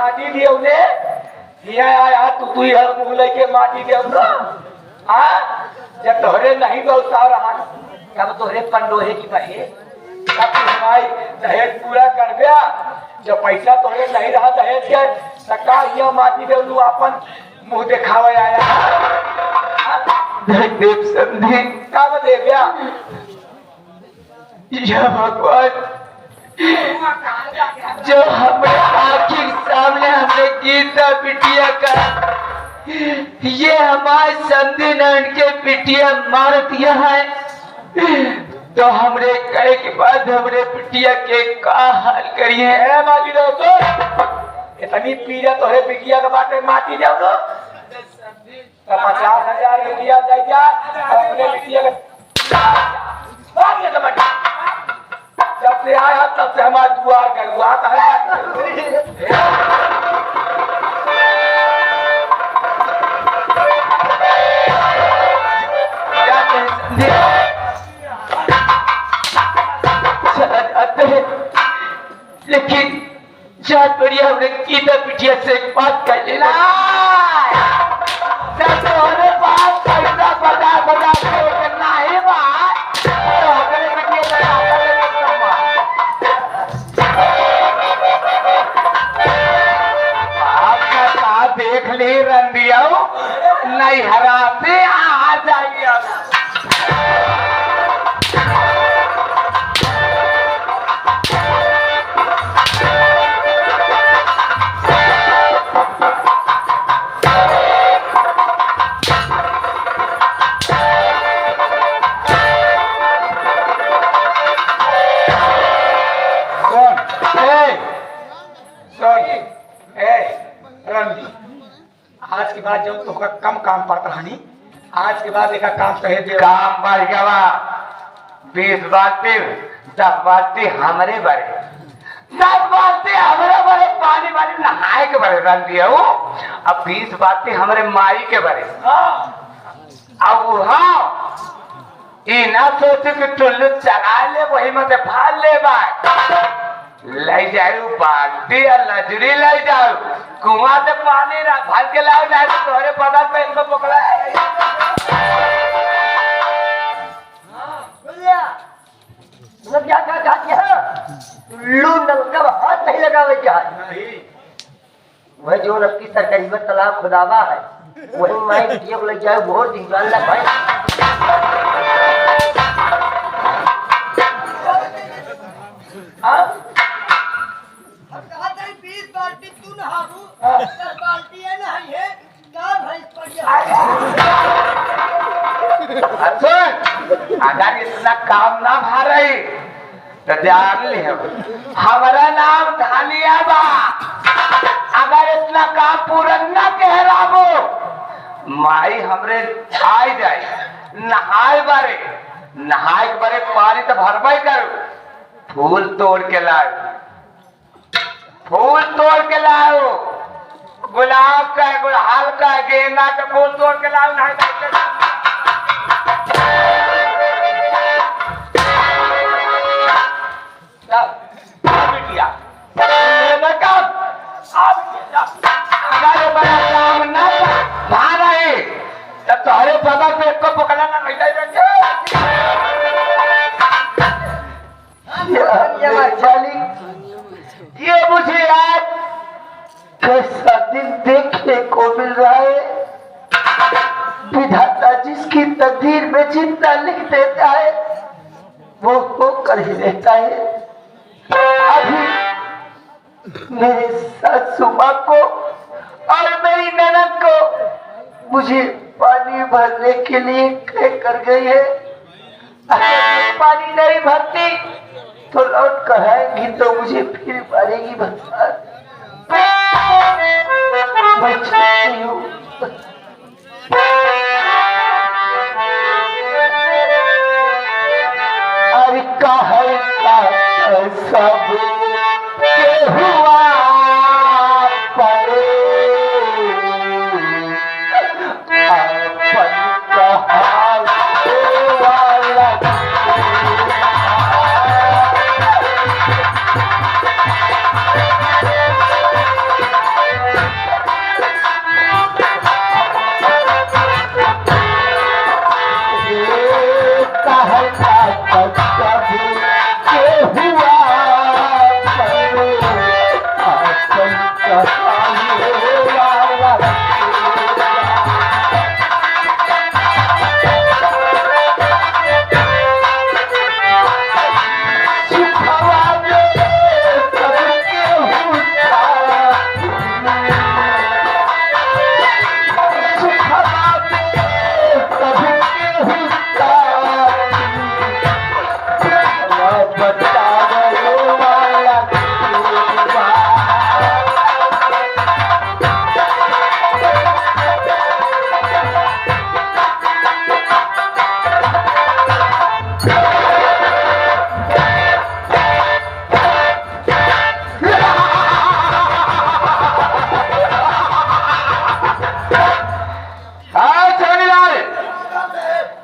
माटी दियो ने हिया आया तू हर मुंह लेके माटी दियो ना हां जब तोहरे नहीं गौसा रहा तब तोहरे पंडोहे की बहे तब हमारी दहेज पूरा कर गया जब पैसा तोहरे नहीं रहा दहेज के सका हिया माटी दे लू अपन मुंह दिखावे आया देव समझे का दे गया या भगवान जो हमारे आखिर सामने हमने गीता बिटिया का ये हमारे समझे नारायण के बिटिया मार दिया है तो हमरे कहे के बाद हमरे बिटिया के का हाल करिए है माटी दो तो इतनी पीड़ा तोहरे बिटिया के बाटे माटी दे दो 50,000 रुपया दे जा अपने बिटिया के बात ये समझ जब से आया तब से हमारा दुआर कर हुआ लेकिन जात बढ़िया हमने गीता बिटिया से एक बात कह लेना बात पैसा बता करना है बात तो हमारे बिटिया आपका साथ देख ले रंदिया नहीं हराते आ जाइए आज के बाद जब तो कम काम पड़ता हनी आज के बाद एक काम कहे दे काम बढ़ गया 20 बातें 10 बातें हमारे बारे 10 बातें हमारे बारे पानी वाली नहाए के बारे रन दिया वो अब 20 बातें हमारे माई के बारे अब हाँ ये ना सोचे कि टुल्लू चला ले वही मत फाल ले बात ले जाओ बाल्टी या लजरी ले जाओ कुआं से पानी ना भर के लाओ जाए तो तुम्हारे पता पे इनको पकड़ा है मतलब क्या क्या चाहती है लू नलका हाथ नहीं लगावे क्या है वह जो रखी सरकारी में तालाब खुदावा है वही माई बिटिया को ले जाए बहुत दिन जान लग भाई अगर इतना काम ना भा रही तो जान ले हमारा नाम धालिया बा अगर इतना काम पूरा ना कह रहा माई हमरे आई जाए नहाए बारे पानी तो भरवाई करो फूल तोड़ के लाओ गुलाब का गुड़हल का गेंदा का फूल तोड़ के लाओ नहाए तुम्हारे पता पे को पकड़ना नहीं ये मुझे आज कैसा दिन देखने को मिल रहा है विधाता जिसकी तकदीर में जितना लिख देता है वो कर ही देता है अभी मेरे सासू माँ को और मेरी ननद को मुझे पानी भरने के लिए कह कर गई है अगर पानी नहीं भरती तो लौट कर आएगी तो मुझे फिर मारेगी भगवान मैं चाहती हूँ अरे कहा सब के हुआ पड़े अपन कहा वाला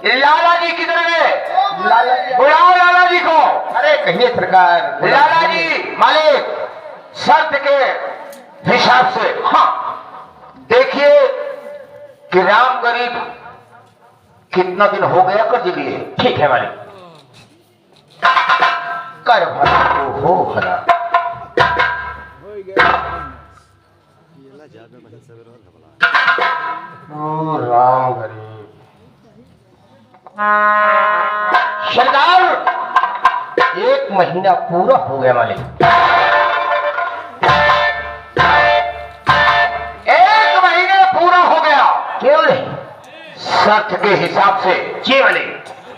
लाला जी किधर गए? बुलाओ लाला जी को। अरे कहिए सरकार। लाला जी मालिक शर्त के हिसाब से हाँ देखिए कि राम गरीब कितना दिन हो गया कर्ज लिए। ठीक है मालिक। कर भला तो हो भला। ओ राम गरीब सरकार, 1 महीना पूरा हो गया मालिक। 1 महीने पूरा हो गया। क्यों नहीं? शर्त के हिसाब से जी मालिक।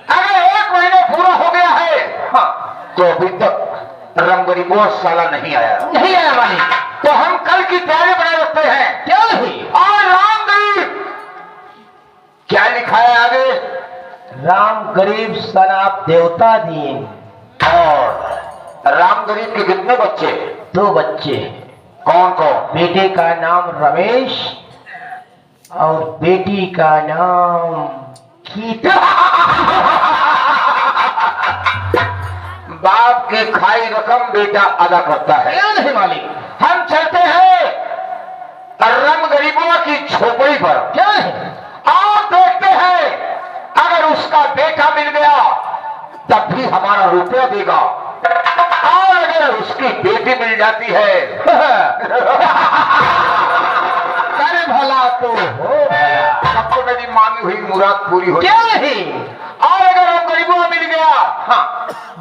अगर 1 महीने पूरा हो गया है हाँ तो अभी तक राम गरीब साला नहीं आया। नहीं आया मालिक। तो हम कल की तैयारी बना रखते हैं। क्यों नहीं? और राम गरीब क्या लिखा है आगे? राम गरीब सनाप देवता दीन। और राम गरीब के कितने बच्चे? 2 बच्चे। कौन कौन? बेटे का नाम रमेश और बेटी का नाम गीता। बाप की खाई रकम बेटा अदा करता है। क्यों नहीं मालिक? हम चलते हैं राम गरीबों की झोपड़ी पर। क्यों नहीं? और देखते हैं अगर उसका बेटा मिल गया तब भी हमारा रुपया देगा, और अगर उसकी बेटी मिल जाती है कर भला तो हो भला। तब तो मेरी मांगी हुई मुराद पूरी हो। क्यों नहीं? और अगर हम गरीबों में मिल गया हाँ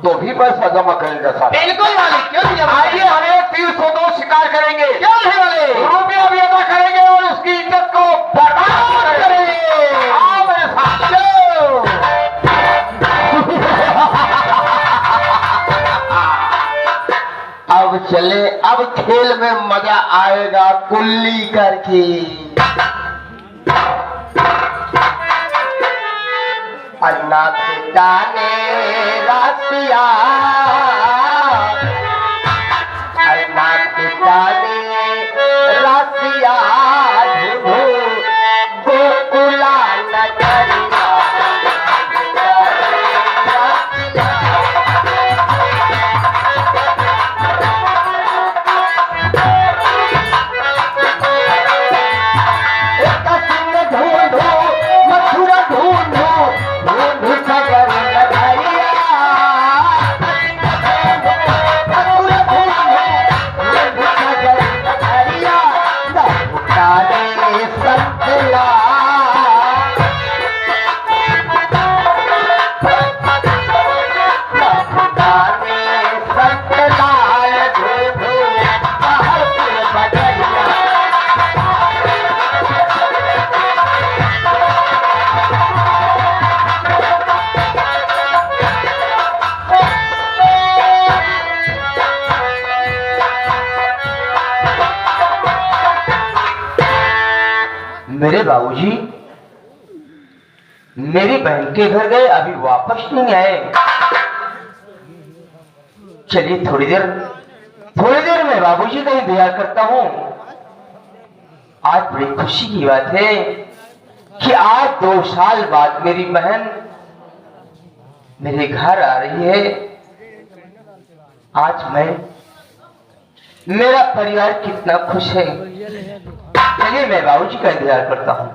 तो भी पैसा जमा करेंगे साहब। बिल्कुल मालिक। क्यों नहीं? आइए हम 302 शिकार करेंगे। क्यों नहीं मालिक? रुपया भी अदा करेंगे और उसकी इज्जत को बर्बाद करेंगे। आओ मेरे साथ। अब चले, अब खेल में मजा आएगा कुल्ली करके। अन्ना पिता ने रासिया, अन्ना पिता ने रासिया ढूंढू गोकुला नगरिया। मेरे बाबूजी मेरी बहन के घर गए, अभी वापस नहीं आए। चलिए थोड़ी देर में बाबूजी का इंतजार करता हूँ। आज बड़ी खुशी की बात है कि आज 2 साल बाद मेरी बहन मेरे घर आ रही है। आज मेरा परिवार कितना खुश है। चलिए मैं बाबूजी का इंतजार करता हूँ।